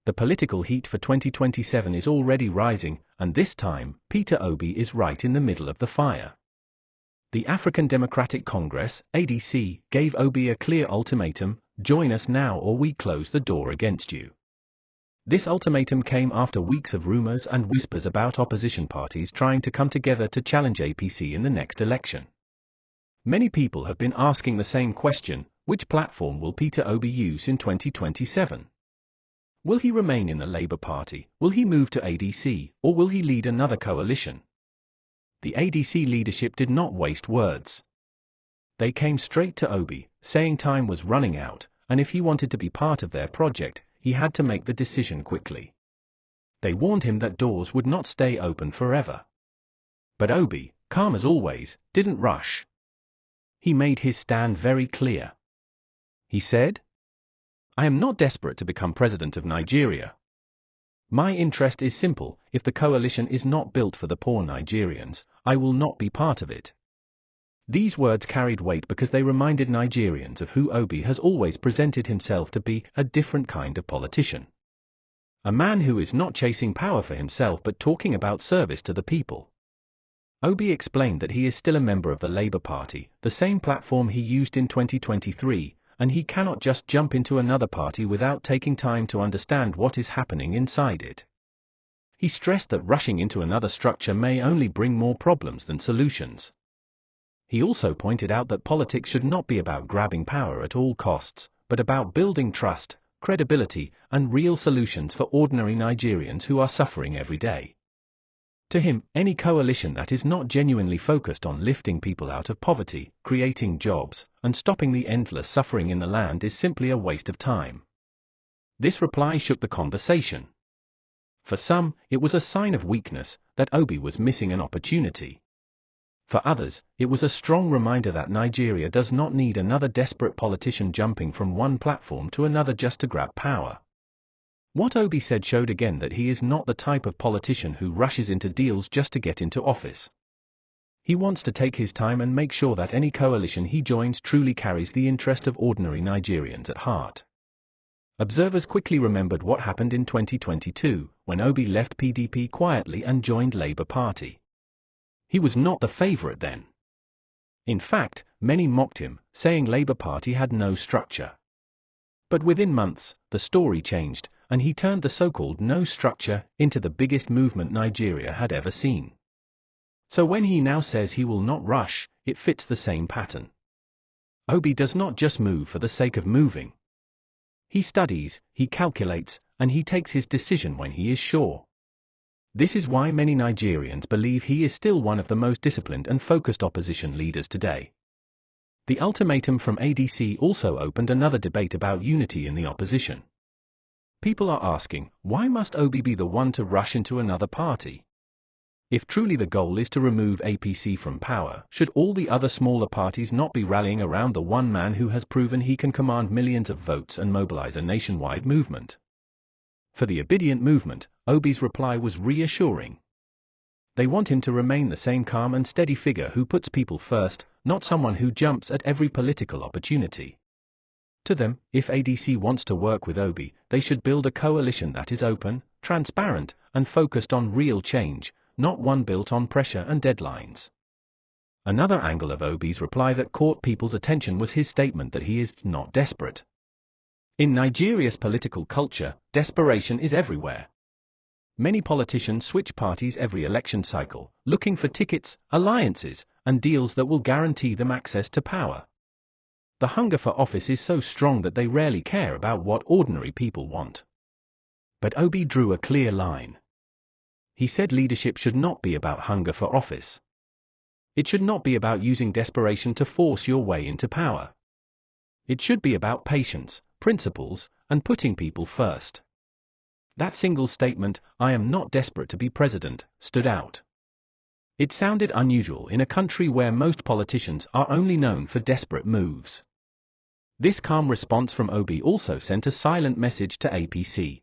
The political heat for 2027 is already rising, and this time, Peter Obi is right in the middle of the fire. The African Democratic Congress, ADC, gave Obi a clear ultimatum: join us now or we close the door against you. This ultimatum came after weeks of rumors and whispers about opposition parties trying to come together to challenge APC in the next election. Many people have been asking the same question: which platform will Peter Obi use in 2027? Will he remain in the Labour Party, will he move to ADC, or will he lead another coalition? The ADC leadership did not waste words. They came straight to Obi, saying time was running out, and if he wanted to be part of their project, he had to make the decision quickly. They warned him that doors would not stay open forever. But Obi, calm as always, didn't rush. He made his stand very clear. He said, "I am not desperate to become president of Nigeria. My interest is simple: if the coalition is not built for the poor Nigerians, I will not be part of it." These words carried weight because they reminded Nigerians of who Obi has always presented himself to be: a different kind of politician. A man who is not chasing power for himself but talking about service to the people. Obi explained that he is still a member of the Labour Party, the same platform he used in 2023, and he cannot just jump into another party without taking time to understand what is happening inside it. He stressed that rushing into another structure may only bring more problems than solutions. He also pointed out that politics should not be about grabbing power at all costs, but about building trust, credibility, and real solutions for ordinary Nigerians who are suffering every day. To him, any coalition that is not genuinely focused on lifting people out of poverty, creating jobs, and stopping the endless suffering in the land is simply a waste of time. This reply shook the conversation. For some, it was a sign of weakness, that Obi was missing an opportunity. For others, it was a strong reminder that Nigeria does not need another desperate politician jumping from one platform to another just to grab power. What Obi said showed again that he is not the type of politician who rushes into deals just to get into office. He wants to take his time and make sure that any coalition he joins truly carries the interest of ordinary Nigerians at heart. Observers quickly remembered what happened in 2022, when Obi left PDP quietly and joined Labour Party. He was not the favourite then. In fact, many mocked him, saying Labour Party had no structure. But within months, the story changed, and he turned the so-called no structure into the biggest movement Nigeria had ever seen. So when he now says he will not rush, it fits the same pattern. Obi does not just move for the sake of moving. He studies, he calculates, and he takes his decision when he is sure. This is why many Nigerians believe he is still one of the most disciplined and focused opposition leaders today. The ultimatum from ADC also opened another debate about unity in the opposition. People are asking, why must Obi be the one to rush into another party? If truly the goal is to remove APC from power, should all the other smaller parties not be rallying around the one man who has proven he can command millions of votes and mobilize a nationwide movement? For the Obidient Movement, Obi's reply was reassuring. They want him to remain the same calm and steady figure who puts people first, not someone who jumps at every political opportunity. To them, if ADC wants to work with Obi, they should build a coalition that is open, transparent, and focused on real change, not one built on pressure and deadlines. Another angle of Obi's reply that caught people's attention was his statement that he is not desperate. In Nigeria's political culture, desperation is everywhere. Many politicians switch parties every election cycle, looking for tickets, alliances, and deals that will guarantee them access to power. The hunger for office is so strong that they rarely care about what ordinary people want. But Obi drew a clear line. He said leadership should not be about hunger for office. It should not be about using desperation to force your way into power. It should be about patience, principles, and putting people first. That single statement, "I am not desperate to be president," stood out. It sounded unusual in a country where most politicians are only known for desperate moves. This calm response from Obi also sent a silent message to APC.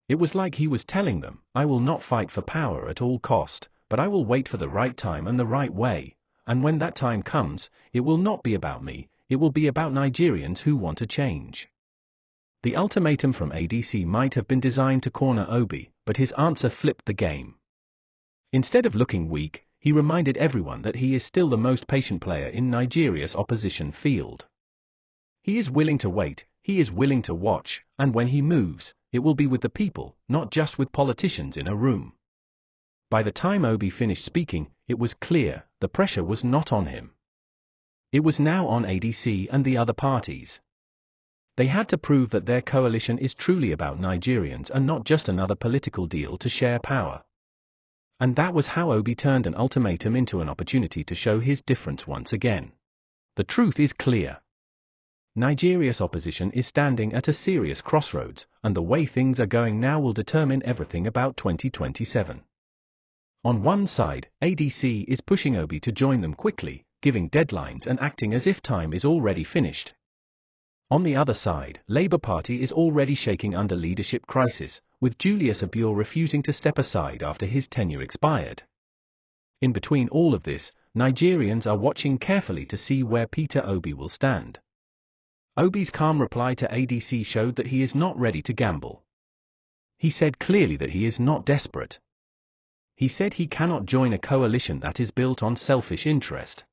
It was like he was telling them, "I will not fight for power at all cost, but I will wait for the right time and the right way, and when that time comes, it will not be about me, it will be about Nigerians who want a change." The ultimatum from ADC might have been designed to corner Obi, but his answer flipped the game. Instead of looking weak, he reminded everyone that he is still the most patient player in Nigeria's opposition field. He is willing to wait, he is willing to watch, and when he moves, it will be with the people, not just with politicians in a room. By the time Obi finished speaking, it was clear, the pressure was not on him. It was now on ADC and the other parties. They had to prove that their coalition is truly about Nigerians and not just another political deal to share power. And that was how Obi turned an ultimatum into an opportunity to show his difference once again. The truth is clear. Nigeria's opposition is standing at a serious crossroads, and the way things are going now will determine everything about 2027. On one side, ADC is pushing Obi to join them quickly, giving deadlines and acting as if time is already finished. On the other side, Labour Party is already shaking under leadership crisis, with Julius Abure refusing to step aside after his tenure expired. In between all of this, Nigerians are watching carefully to see where Peter Obi will stand. Obi's calm reply to ADC showed that he is not ready to gamble. He said clearly that he is not desperate. He said he cannot join a coalition that is built on selfish interest.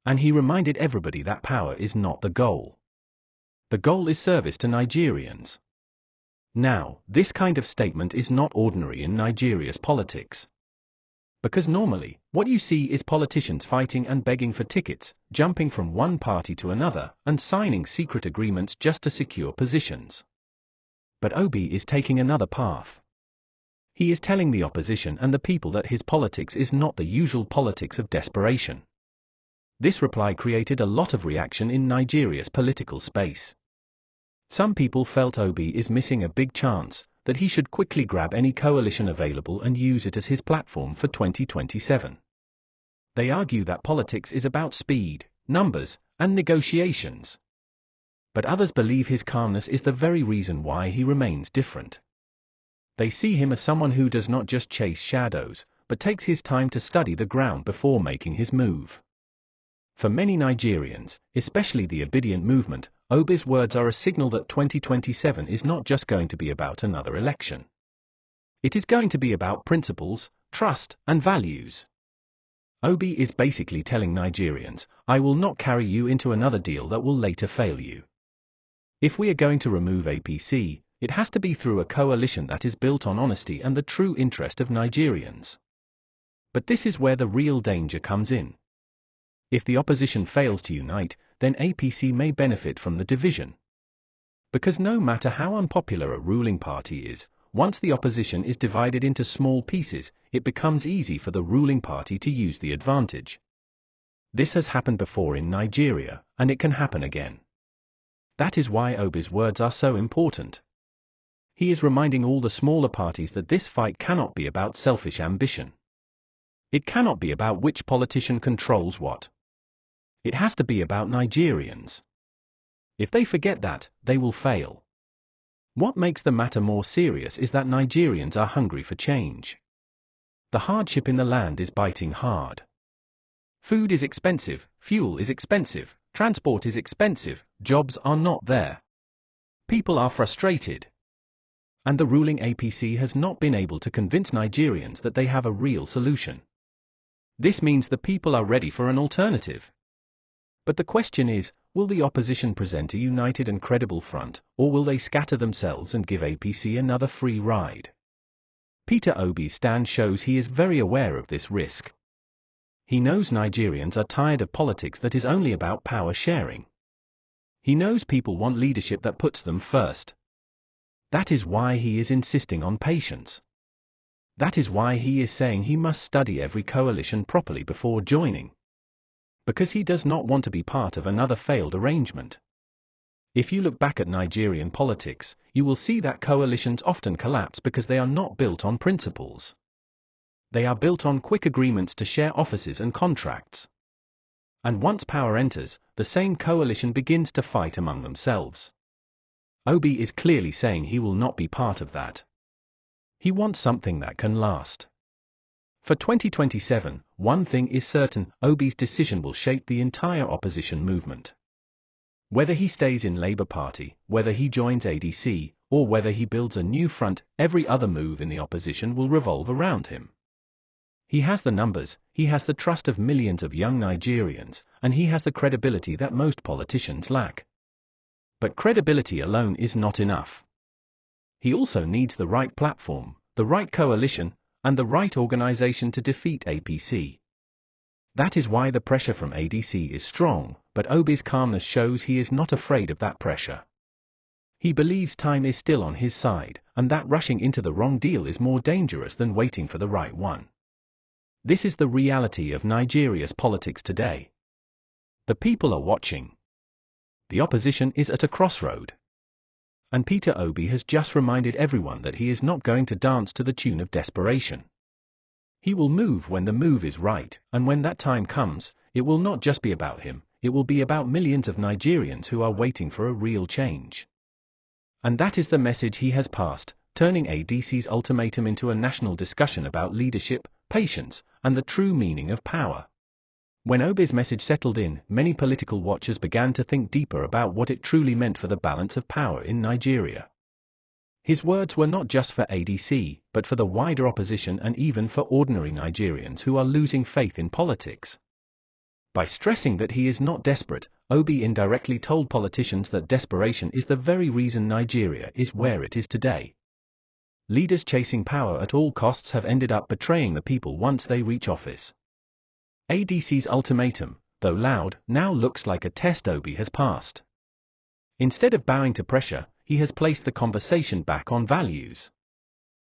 And he reminded everybody that power is not the goal. The goal is service to Nigerians. Now, this kind of statement is not ordinary in Nigeria's politics. Because normally, what you see is politicians fighting and begging for tickets, jumping from one party to another, and signing secret agreements just to secure positions. But Obi is taking another path. He is telling the opposition and the people that his politics is not the usual politics of desperation. This reply created a lot of reaction in Nigeria's political space. Some people felt Obi is missing a big chance, that he should quickly grab any coalition available and use it as his platform for 2027. They argue that politics is about speed, numbers, and negotiations. But others believe his calmness is the very reason why he remains different. They see him as someone who does not just chase shadows, but takes his time to study the ground before making his move. For many Nigerians, especially the Obidient Movement, Obi's words are a signal that 2027 is not just going to be about another election. It is going to be about principles, trust, and values. Obi is basically telling Nigerians, I will not carry you into another deal that will later fail you. If we are going to remove APC, it has to be through a coalition that is built on honesty and the true interest of Nigerians. But this is where the real danger comes in. If the opposition fails to unite, then APC may benefit from the division. Because no matter how unpopular a ruling party is, once the opposition is divided into small pieces, it becomes easy for the ruling party to use the advantage. This has happened before in Nigeria, and it can happen again. That is why Obi's words are so important. He is reminding all the smaller parties that this fight cannot be about selfish ambition. It cannot be about which politician controls what. It has to be about Nigerians. If they forget that, they will fail. What makes the matter more serious is that Nigerians are hungry for change. The hardship in the land is biting hard. Food is expensive, fuel is expensive, transport is expensive, jobs are not there. People are frustrated. And the ruling APC has not been able to convince Nigerians that they have a real solution. This means the people are ready for an alternative. But the question is, will the opposition present a united and credible front, or will they scatter themselves and give APC another free ride? Peter Obi's stand shows he is very aware of this risk. He knows Nigerians are tired of politics that is only about power sharing. He knows people want leadership that puts them first. That is why he is insisting on patience. That is why he is saying he must study every coalition properly before joining. Because he does not want to be part of another failed arrangement. If you look back at Nigerian politics, you will see that coalitions often collapse because they are not built on principles. They are built on quick agreements to share offices and contracts. And once power enters, the same coalition begins to fight among themselves. Obi is clearly saying he will not be part of that. He wants something that can last. For 2027, one thing is certain, Obi's decision will shape the entire opposition movement. Whether he stays in Labour Party, whether he joins ADC, or whether he builds a new front, every other move in the opposition will revolve around him. He has the numbers, he has the trust of millions of young Nigerians, and he has the credibility that most politicians lack. But credibility alone is not enough. He also needs the right platform, the right coalition, and the right organization to defeat APC. That is why the pressure from ADC is strong, but Obi's calmness shows he is not afraid of that pressure. He believes time is still on his side, and that rushing into the wrong deal is more dangerous than waiting for the right one. This is the reality of Nigeria's politics today. The people are watching. The opposition is at a crossroad. And Peter Obi has just reminded everyone that he is not going to dance to the tune of desperation. He will move when the move is right, and when that time comes, it will not just be about him, it will be about millions of Nigerians who are waiting for a real change. And that is the message he has passed, turning ADC's ultimatum into a national discussion about leadership, patience, and the true meaning of power. When Obi's message settled in, many political watchers began to think deeper about what it truly meant for the balance of power in Nigeria. His words were not just for ADC, but for the wider opposition and even for ordinary Nigerians who are losing faith in politics. By stressing that he is not desperate, Obi indirectly told politicians that desperation is the very reason Nigeria is where it is today. Leaders chasing power at all costs have ended up betraying the people once they reach office. ADC's ultimatum, though loud, now looks like a test Obi has passed. Instead of bowing to pressure, he has placed the conversation back on values.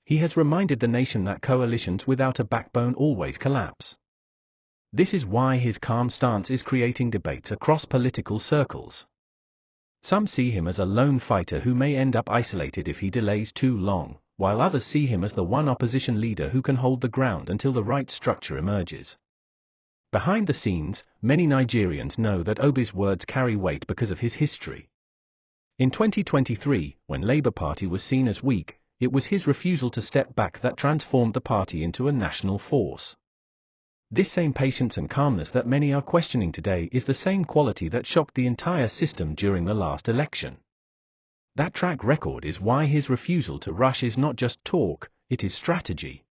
He has reminded the nation that coalitions without a backbone always collapse. This is why his calm stance is creating debates across political circles. Some see him as a lone fighter who may end up isolated if he delays too long, while others see him as the one opposition leader who can hold the ground until the right structure emerges. Behind the scenes, many Nigerians know that Obi's words carry weight because of his history. In 2023, when Labour Party was seen as weak, it was his refusal to step back that transformed the party into a national force. This same patience and calmness that many are questioning today is the same quality that shocked the entire system during the last election. That track record is why his refusal to rush is not just talk, it is strategy.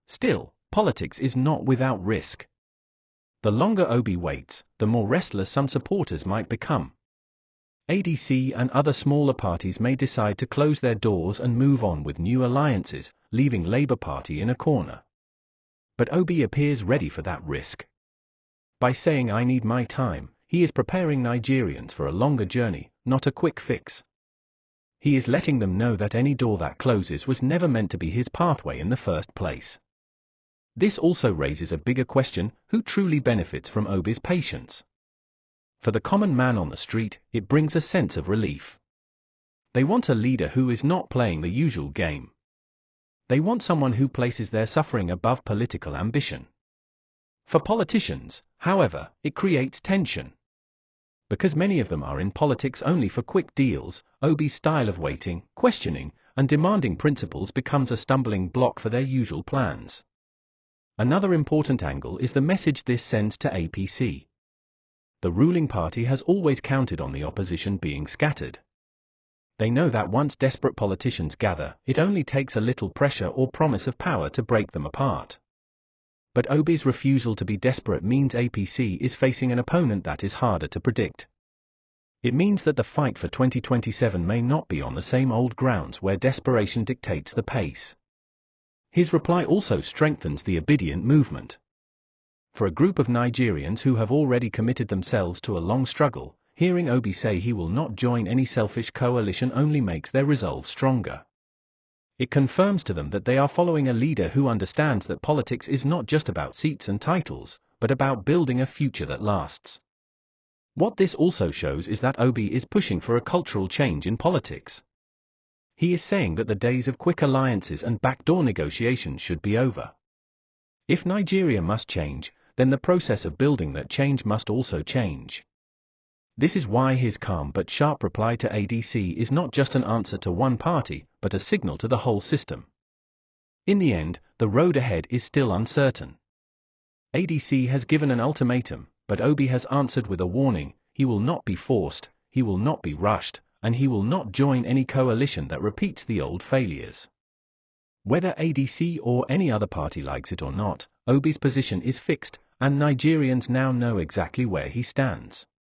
Still, politics is not without risk. The longer Obi waits, the more restless some supporters might become. ADC and other smaller parties may decide to close their doors and move on with new alliances, leaving Labour Party in a corner. But Obi appears ready for that risk. By saying "I need my time," he is preparing Nigerians for a longer journey, not a quick fix. He is letting them know that any door that closes was never meant to be his pathway in the first place. This also raises a bigger question: who truly benefits from Obi's patience? For the common man on the street, it brings a sense of relief. They want a leader who is not playing the usual game. They want someone who places their suffering above political ambition. For politicians, however, it creates tension. Because many of them are in politics only for quick deals, Obi's style of waiting, questioning, and demanding principles becomes a stumbling block for their usual plans. Another important angle is the message this sends to APC. The ruling party has always counted on the opposition being scattered. They know that once desperate politicians gather, it only takes a little pressure or promise of power to break them apart. But Obi's refusal to be desperate means APC is facing an opponent that is harder to predict. It means that the fight for 2027 may not be on the same old grounds where desperation dictates the pace. His reply also strengthens the Obidient Movement. For a group of Nigerians who have already committed themselves to a long struggle, hearing Obi say he will not join any selfish coalition only makes their resolve stronger. It confirms to them that they are following a leader who understands that politics is not just about seats and titles, but about building a future that lasts. What this also shows is that Obi is pushing for a cultural change in politics. He is saying that the days of quick alliances and backdoor negotiations should be over. If Nigeria must change, then the process of building that change must also change. This is why his calm but sharp reply to ADC is not just an answer to one party, but a signal to the whole system. In the end, the road ahead is still uncertain. ADC has given an ultimatum, but Obi has answered with a warning: he will not be forced, he will not be rushed, and he will not join any coalition that repeats the old failures. Whether ADC or any other party likes it or not, Obi's position is fixed, and Nigerians now know exactly where he stands.